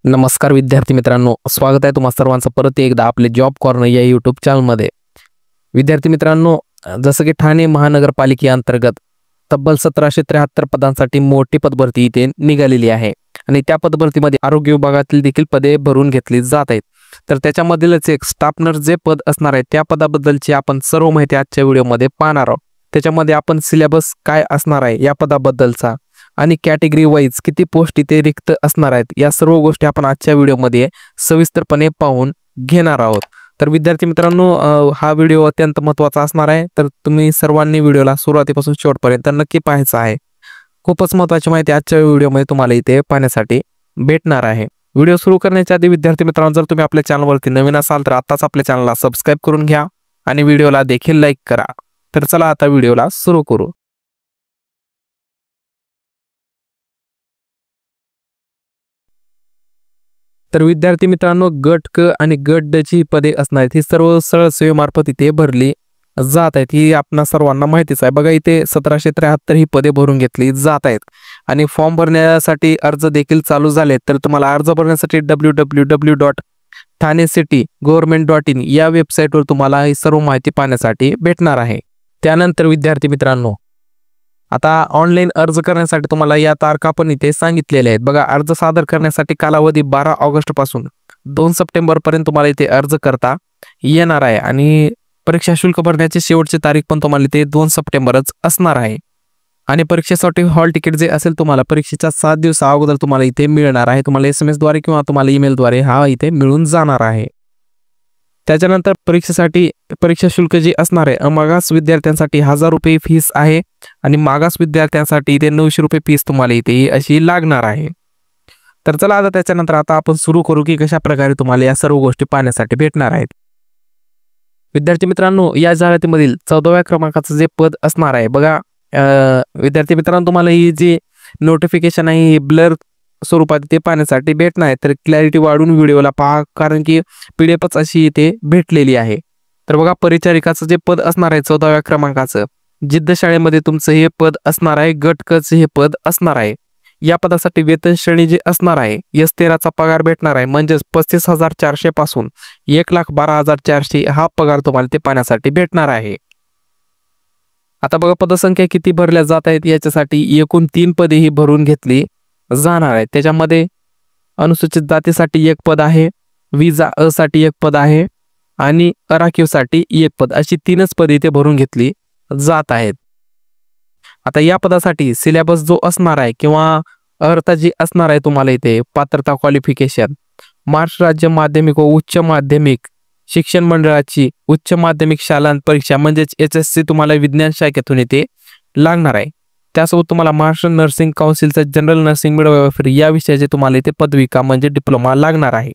नमस्कार विद्यार्थी मित्रांनो, स्वागत आहे तुम्हा सर्वांचं परत एकदा आपले जॉब कॉर्नर या यूट्यूब चॅनलमध्ये। विद्यार्थी मित्रांनो, जसं की ठाणे महानगरपालिकेअंतर्गत तब्बल 1773 पदांसाठी मोठी पदभरती इथे निघालेली आहे आणि त्या पदभरतीमध्ये आरोग्य विभागातील देखील पदे भरून घेतली जात आहेत। तर त्याच्यामधीलच एक स्टाफ नर्स जे पद असणार आहे त्या पदाबद्दलची आपण सर्व माहिती आजच्या व्हिडिओमध्ये पाहणार आहोत। त्याच्यामध्ये आपण सिलेबस काय असणार आहे या पदाबद्दलचा आणि कॅटेगरी वाईज किती पोस्ट इथे रिक्त असणार आहेत या सर्व गोष्टी आपण आजच्या व्हिडिओमध्ये सविस्तरपणे पाहून घेणार आहोत। तर विद्यार्थी मित्रांनो, हा व्हिडिओ अत्यंत महत्त्वाचा असणार आहे, तर तुम्ही सर्वांनी व्हिडिओला सुरुवातीपासून शेवटपर्यंत नक्की पाहायचा आहे। खूपच महत्त्वाची माहिती आजच्या व्हिडिओमध्ये तुम्हाला इथे पाहण्यासाठी भेटणार आहे। व्हिडिओ सुरू करण्याच्या आधी विद्यार्थी मित्रांनो, जर तुम्ही आपल्या चॅनलवरती नवीन असाल तर आताच आपल्या चॅनलला सबस्क्राईब करून घ्या आणि व्हिडिओला देखील लाईक करा। तर चला आता व्हिडिओला सुरू करू। तर विद्यार्थी मित्रांनो, गट क आणि गट ड ची पदे असणार आहेत ही सर्व सरळ सेवेमार्फत इथे भरली जात आहेत। ही आपणा सर्वांना माहितीच आहे। बघा, इथे 1773 ही पदे भरून घेतली जात आहेत आणि फॉर्म भरण्यासाठी अर्ज देखील चालू झाले। तर तुम्हाला अर्ज भरण्यासाठी www.thanecitygovernment.in या वेबसाईटवर तुम्हाला ही सर्व माहिती पाहण्यासाठी भेटणार आहे। त्यानंतर विद्यार्थी मित्रांनो, आता ऑनलाईन अर्ज करण्यासाठी तुम्हाला या तारखा पण इथे सांगितलेल्या आहेत। बघा, अर्ज सादर करण्यासाठी कालावधी 12 ऑगस्ट पासून 2 सप्टेंबर पर्यंत तुम्हाला इथे अर्ज करता येणार आहे आणि परीक्षा शुल्क भरण्याची शेवटची तारीख पण तुम्हाला इथे 2 सप्टेंबरच असणार आहे आणि परीक्षेसाठी हॉल तिकीट जे असेल तुम्हाला परीक्षेच्या 7 दिवस अगोदर तुम्हाला इथे मिळणार आहे। तुम्हाला SMS द्वारे किंवा तुम्हाला ईमेल द्वारे हा इथे मिळून जाणार आहे। त्याच्यानंतर परीक्षेसाठी परीक्षा शुल्क जे असणार आहे, मागास विद्यार्थ्यांसाठी 1000 रुपये फीस आहे आणि मागास विद्यार्थ्यांसाठी इथे 900 रुपये फीस तुम्हाला इथे अशी लागणार आहे। तर चला आता त्याच्यानंतर आता आपण सुरू करू की कशा प्रकारे तुम्हाला या सर्व गोष्टी पाहण्यासाठी भेटणार आहेत। विद्यार्थी मित्रांनो, या जाहिरातीमधील 14व्या क्रमांकाचं जे पद असणार आहे, बघा विद्यार्थी मित्रांनो, तुम्हाला ही जी नोटिफिकेशन आहे ही ब्लर स्वरूपात ते पाहण्यासाठी भेटणार आहे। तर क्लॅरिटी वाढून व्हिडिओला पहा, कारण की PDF अशी इथे भेटलेली आहे। तर बघा, परिचारिकाचं जे पद असणार आहे 14व्या क्रमांकाचं, जिद्द शाळेमध्ये तुमचं हे पद असणार आहे। गट क चे हे पद असणार आहे। या पदासाठी वेतन श्रेणी जे असणार आहे S13 चा पगार भेटणार आहे, म्हणजेच 35,400 पासून 1,12,400 हा पगार तुम्हाला ते पाहण्यासाठी भेटणार आहे। आता बघा, पदसंख्या किती भरल्या जात आहेत याच्यासाठी एकूण 3 पदे ही भरून घेतली जाणार आहे। त्याच्यामध्ये अनुसूचित जातीसाठी 1 पद आहे, विजा अ साठी 1 पद आहे आणि अराखीव साठी 1 पद, अशी 3च पदे इथे भरून घेतली जात आहेत। आता या पदासाठी सिलेबस जो असणार आहे किंवा अर्हता जी असणार आहे तुम्हाला इथे पात्रता क्वालिफिकेशन, महाराष्ट्र राज्य माध्यमिक व उच्च माध्यमिक शिक्षण मंडळाची उच्च माध्यमिक शालांत परीक्षा म्हणजेच HSC तुम्हाला विज्ञान शाखेतून इथे लागणार आहे। त्यासोबत तुम्हाला महाराष्ट्र नर्सिंग काउन्सिलचा जनरल नर्सिंग मिडवायफरी या विषयाचे तुम्हाला इथे पदविका म्हणजे डिप्लोमा लागणार आहे।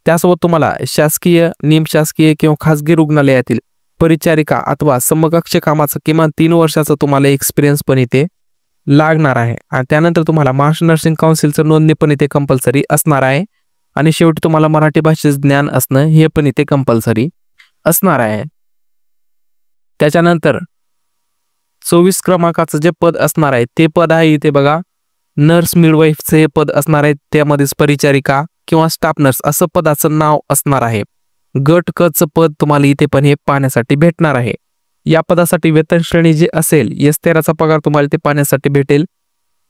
त्यासोबत तुम्हाला शासकीय, निमशासकीय किंवा खासगी रुग्णालयातील परिचारिका अथवा समकक्ष कामाचं किमान 3 वर्षाचा तुम्हाला एक्सपिरियन्स पण इथे लागणार आहे आणि त्यानंतर तुम्हाला महाराष्ट्र नर्सिंग काउन्सिलचं नोंदणी पण इथे कंपल्सरी असणार आहे आणि शेवटी तुम्हाला मराठी भाषेचं ज्ञान असणं हे पण इथे कंपल्सरी असणार आहे। त्याच्यानंतर 24 क्रमांकाचं जे पद असणार आहे ते पद आहे इथे बघा, नर्स मिडवाईफचे हे पद असणार आहे। त्यामध्येच परिचारिका किंवा स्टाफ नर्स असं पदाचं नाव असणार आहे। गट क चं पद तुम्हाला इथे पण हे पाहण्यासाठी भेटणार आहे। या पदासाठी वेतन श्रेणी जे असेल S13 चा पगार तुम्हाला ते पाहण्यासाठी भेटेल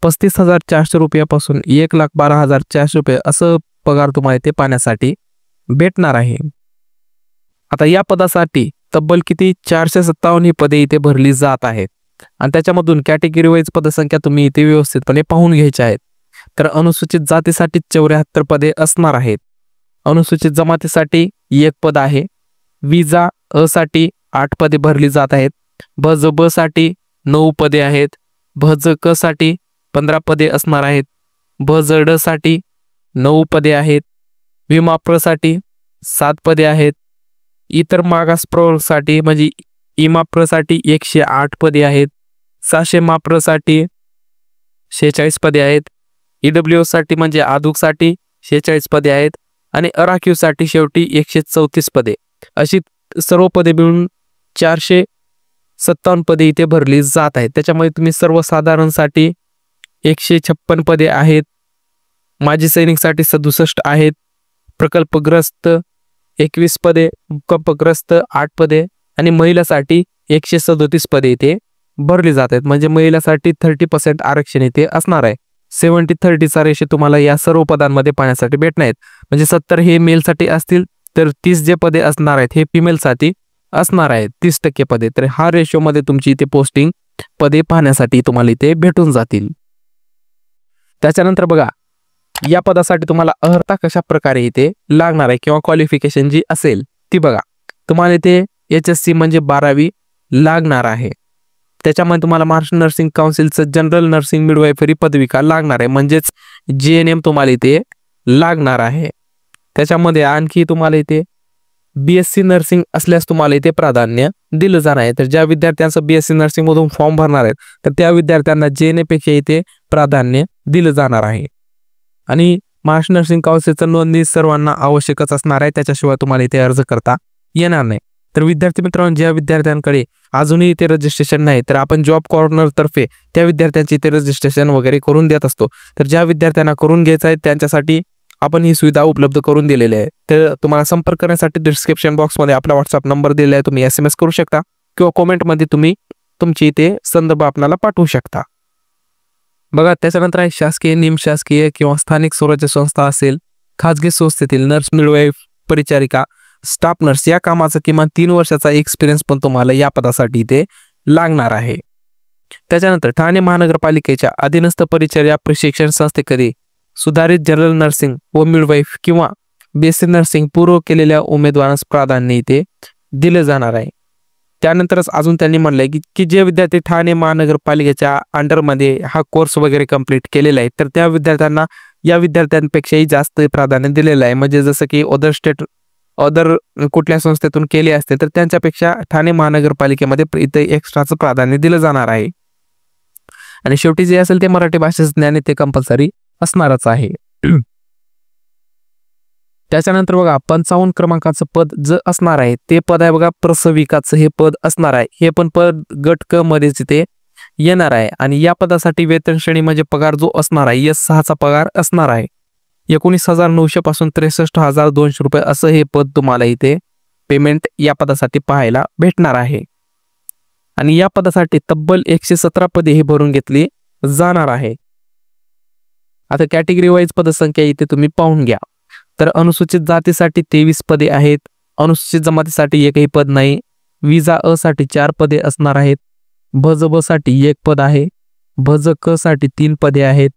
35,400 रुपयापासून 1,12,400 रुपये असं पगार तुम्हाला ते पाहण्यासाठी भेटणार आहे। आता या पदासाठी तब्बल किती 457 ही पदे इथे भरली जात आहेत आणि त्याच्यामधून कॅटेगरी वाईज पदसंख्या तुम्ही इथे व्यवस्थितपणे पाहून घ्यायची आहेत। तर अनुसूचित जातीसाठी 74 पदे असणार आहेत, अनुसूचित जमातीसाठी 1 पद आहे, विजा अ साठी 8 पदे भरली जात आहेत, भज ब साठी 9 पदे आहेत, भज क साठी 15 पदे असणार आहेत, भज ड साठी 9 पदे आहेत, विमा प्र साठी 7 पदे आहेत, इतर मागास प्रवर्गासाठी म्हणजे इमाप्र साठी 108 पदे आहेत, 600 माप्र साठी 46 पदे आहेत, EWS साठी म्हणजे आदुक साठी 46 पदे आहेत आणि अराखीव साठी शेवटी 134 पदे, अशी सर्व पदे मिळून 457 पदे इथे भरली जात आहेत। त्याच्यामध्ये तुम्ही सर्वसाधारणसाठी 156 पदे आहेत, माजी सैनिकसाठी 67 आहेत, प्रकल्पग्रस्त 21 पदे, भूकंपग्रस्त 8 पदे आणि महिलासाठी 137 पदे इथे भरली जात आहेत. म्हणजे महिलासाठी 30% आरक्षण इथे असणार आहे. 70-30चा रेशो तुम्हाला या सर्व पदांमध्ये पाहण्यासाठी भेटणार आहेत. म्हणजे 70 हे मेलसाठी असतील तर 30 जे पदे असणार आहेत हे फिमेलसाठी असणार आहेत, 30% पदे. तर हा रेशोमध्ये तुमची इथे पोस्टिंग पदे पाहण्यासाठी तुम्हाला इथे भेटून जातील. त्याच्यानंतर बघा, या पदासाठी तुम्हाला अर्हता कशा प्रकारे इथे लागणार आहे किंवा क्वालिफिकेशन जी असेल ती बघा. तुम्हाला इथे HSC म्हणजे 12वी लागणार आहे. त्याच्यामध्ये तुम्हाला महाराष्ट्र नर्सिंग काउन्सिलचं जनरल नर्सिंग मिडवायफरी पदविका लागणार आहे, म्हणजेच JNM तुम्हाला इथे लागणार आहे. त्याच्यामध्ये आणखी तुम्हाला इथे BSc नर्सिंग असल्यास तुम्हाला इथे प्राधान्य दिलं जाणार आहे. तर ज्या विद्यार्थ्यांचं BSc नर्सिंग मधून फॉर्म भरणार आहेत तर त्या विद्यार्थ्यांना JNM पेक्षा इथे प्राधान्य दिलं जाणार आहे. आणि महाराष्ट्र नर्सिंग काउन्सिलचं नोंदणी सर्वांना आवश्यकच असणार आहे, त्याच्याशिवाय तुम्हाला इथे अर्ज करता येणार नाही. तर विद्यार्थी मित्रांनो, ज्या विद्यार्थ्यांकडे अजूनही इथे रजिस्ट्रेशन नाही तर आपण जॉब कॉर्नर तर्फे त्या विद्यार्थ्यांचे इथे रजिस्ट्रेशन वगैरे करून देत असतो. तर ज्या विद्यार्थ्यांना करून घ्यायचं आहे त्यांच्यासाठी आपण ही सुविधा उपलब्ध करून दिलेली आहे. तर तुम्हाला संपर्क करण्यासाठी डिस्क्रिप्शन बॉक्समध्ये आपला व्हॉट्सअप नंबर दिलेला आहे, तुम्ही SMS करू शकता किंवा कॉमेंटमध्ये तुम्ही तुमची इथे संदर्भ आपल्याला पाठवू शकता. बघा, त्याच्यानंतर आहे शासकीय, निमशासकीय किंवा स्थानिक स्वराज्य संस्था असेल, खाजगी संस्थेतील नर्स मिडवाईफ, परिचारिका, स्टाफ नर्स या कामाचा किमान 3 वर्षाचा एक्सपिरियन्स पण तुम्हाला या पदासाठी इथे लागणार आहे. त्याच्यानंतर ठाणे महानगरपालिकेच्या अधीनस्थ परिचर्या प्रशिक्षण संस्थेकडे सुधारित जनरल नर्सिंग व मिडवाईफ किंवा BSc नर्सिंग पूर्व केलेल्या उमेदवारांस प्राधान्य इथे दिले जाणार आहे. त्यानंतरच अजून त्यांनी म्हणलंय की जे विद्यार्थी ठाणे महानगरपालिकेच्या अंडरमध्ये हा कोर्स वगैरे कंप्लीट केलेला आहे तर त्या विद्यार्थ्यांना या विद्यार्थ्यांपेक्षाही जास्त प्राधान्य दिलेलं आहे. म्हणजे जसं की अदर कुठल्या संस्थेतून केले असते तर त्यांच्यापेक्षा ठाणे महानगरपालिकेमध्ये इथे एक्स्ट्राचं प्राधान्य दिलं जाणार आहे. आणि शेवटी जे असेल ते मराठी भाषेचं ज्ञान ते कंपल्सरी असणारच आहे. त्याच्यानंतर बघा, 55 क्रमांकाचं पद जे असणार आहे ते पद आहे बघा, प्रसविकाचं हे पद असणार आहे. हे पण पद गट क मध्येच इथे येणार आहे. आणि या पदासाठी वेतन श्रेणी म्हणजे पगार जो असणार आहे S6चा पगार असणार आहे. 19,900 पासून 63,200 रुपये असं हे पद तुम्हाला इथे पेमेंट या पदासाठी पाहायला भेटणार आहे. आणि या पदासाठी तब्बल 117 पदे हे भरून घेतली जाणार आहे. आता कॅटेगरी वाईज पदसंख्या इथे तुम्ही पाहून घ्या. तर अनुसूचित जातीसाठी 23 पदे आहेत, अनुसूचित जमातीसाठी एकही पद नाही, विजा अ साठी 4 पदे असणार आहेत, भजब साठी 1 पद आहे, भजक साठी 3 पदे आहेत,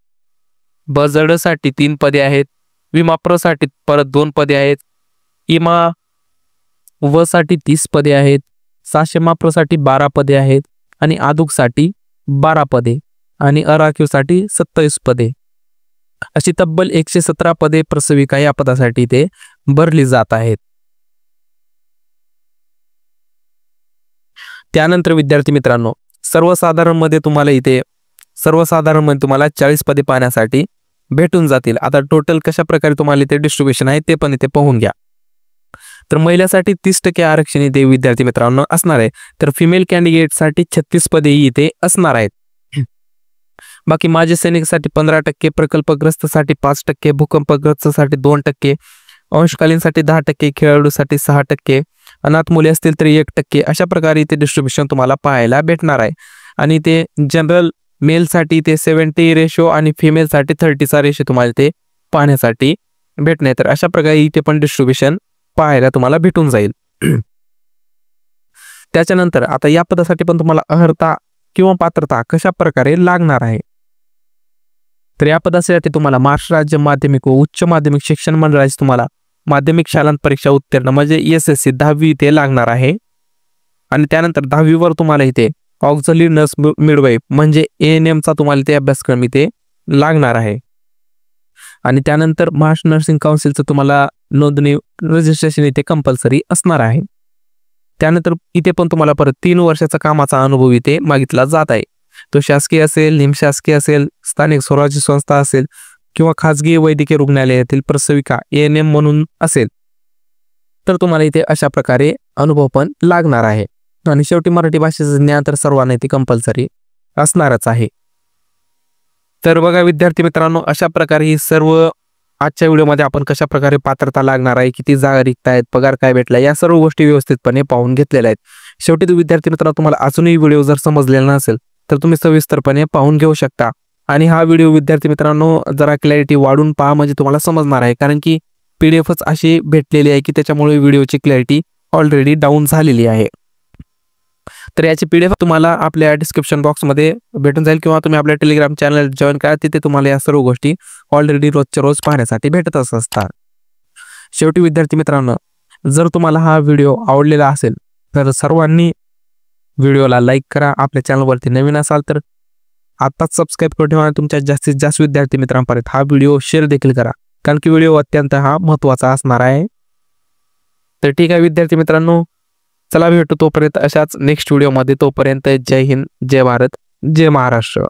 बजड साठी 3 पदे आहेत, विमाप्र साठी परत 2 पदे आहेत, इमा व साठी 30 पदे आहेत, साशेमाप्र साठी 12 पदे आहेत आणि आदुक साठी 12 पदे आणि अराखीव साठी 27 पदे. अशी तब्बल 117 पदे प्रसविका या पदासाठी इथे भरली जात आहेत. त्यानंतर विद्यार्थी मित्रांनो, सर्वसाधारण मध्ये तुम्हाला 40 पदे पाहण्यासाठी भेटून जातील. आता टोटल कशा प्रकारे तुम्हाला इथे डिस्ट्रीब्युशन आहे ते पण इथे पाहून घ्या. तर महिलांसाठी 30% आरक्षण इथे विद्यार्थी मित्रांनो असणार आहे. तर फिमेल कॅन्डिडेटसाठी 36 पदे इथे असणार आहेत. बाकी माजी सैनिकसाठी 15%, प्रकल्पग्रस्तसाठी 5%, भूकंपग्रस्तसाठी 2%, अंशकालीनसाठी 10%, खेळाडूसाठी 6%, अनाथ मुले असतील तर 1%. अशा प्रकारे इथे डिस्ट्रीब्युशन तुम्हाला पाहायला भेटणार आहे. आणि ते जनरल मेलसाठी ते 70 रेशो आणि फिमेलसाठी 30चा रेशो तुम्हाला ते पाहण्यासाठी भेटणार. तर अशा प्रकारे इथे पण डिस्ट्रीब्युशन पाहायला तुम्हाला भेटून जाईल. त्याच्यानंतर आता या पदासाठी पण तुम्हाला अर्हता किंवा पात्रता कशा प्रकारे लागणार आहे. तर या पदासाठी तुम्हाला महाराष्ट्र राज्य माध्यमिक व उच्च माध्यमिक शिक्षण मंडळाची तुम्हाला माध्यमिक शालांत परीक्षा उत्तीर्ण म्हणजे SSC 10वी इथे लागणार आहे. आणि त्यानंतर 10वीवर तुम्हाला इथे ऑक्झिलरी नर्स मिडवाईफ म्हणजे ANMचा तुम्हाला इथे अभ्यासक्रम इथे लागणार आहे. आणि त्यानंतर महाराष्ट्र नर्सिंग काउन्सिलचं तुम्हाला नोंदणी रजिस्ट्रेशन इथे कंपल्सरी असणार आहे. त्यानंतर इथे पण तुम्हाला परत 3 वर्षाचा कामाचा अनुभव इथे मागितला जात आहे. तो शासकीय असेल, निमशासकीय असेल, स्थानिक स्वराज्य संस्था असेल किंवा खाजगी वैद्यकीय रुग्णालयातील प्रसविका ANM म्हणून असेल तर तुम्हाला इथे अशा प्रकारे अनुभव पण लागणार आहे. आणि शेवटी मराठी भाषेचं ज्ञान तर सर्वांना इथे कंपल्सरी असणारच आहे. तर बघा विद्यार्थी मित्रांनो, अशा प्रकारे ही सर्व आजच्या व्हिडिओमध्ये आपण कशा प्रकारे पात्रता लागणार आहे, किती जागा रिक्त आहेत, पगार काय भेटला, या सर्व गोष्टी व्यवस्थितपणे पाहून घेतलेल्या आहेत. शेवटी विद्यार्थी मित्रांनो, तुम्हाला अजूनही व्हिडिओ जर समजलेला नसेल तर तुम्ही सविस्तरपणे पाहून घेऊ शकता. आणि हा व्हिडिओ विद्यार्थी मित्रांनो जरा क्लॅरिटी वाढून पहा, म्हणजे तुम्हाला समजणार आहे. कारण की PDF अशी भेटलेली आहे की त्याच्यामुळे व्हिडिओची क्लॅरिटी ऑलरेडी डाऊन झालेली आहे. तर याची PDF तुम्हाला आपल्या डिस्क्रिप्शन बॉक्समध्ये भेटून जाईल, किंवा तुम्ही आपल्या टेलिग्राम चॅनल जॉईन करा. तिथे तुम्हाला या सर्व गोष्टी ऑलरेडी रोजच्या रोज पाहण्यासाठी भेटतच असतात. शेवटी विद्यार्थी मित्रांनो, जर तुम्हाला हा व्हिडिओ आवडलेला असेल तर सर्वांनी व्हिडिओला लाईक करा. आपल्या चॅनलवरती नवीन असाल तर आत्ताच सबस्क्राईब करून ठेवा. तुमच्या जास्तीत जास्त विद्यार्थी मित्रांपर्यंत हा व्हिडिओ शेअर देखील करा, कारण की व्हिडिओ अत्यंत हा महत्त्वाचा असणार आहे. तर ठीक आहे विद्यार्थी मित्रांनो, चला भेटू तोपर्यंत अशाच नेक्स्ट व्हिडिओमध्ये. तोपर्यंत जय हिंद, जय भारत, जय महाराष्ट्र.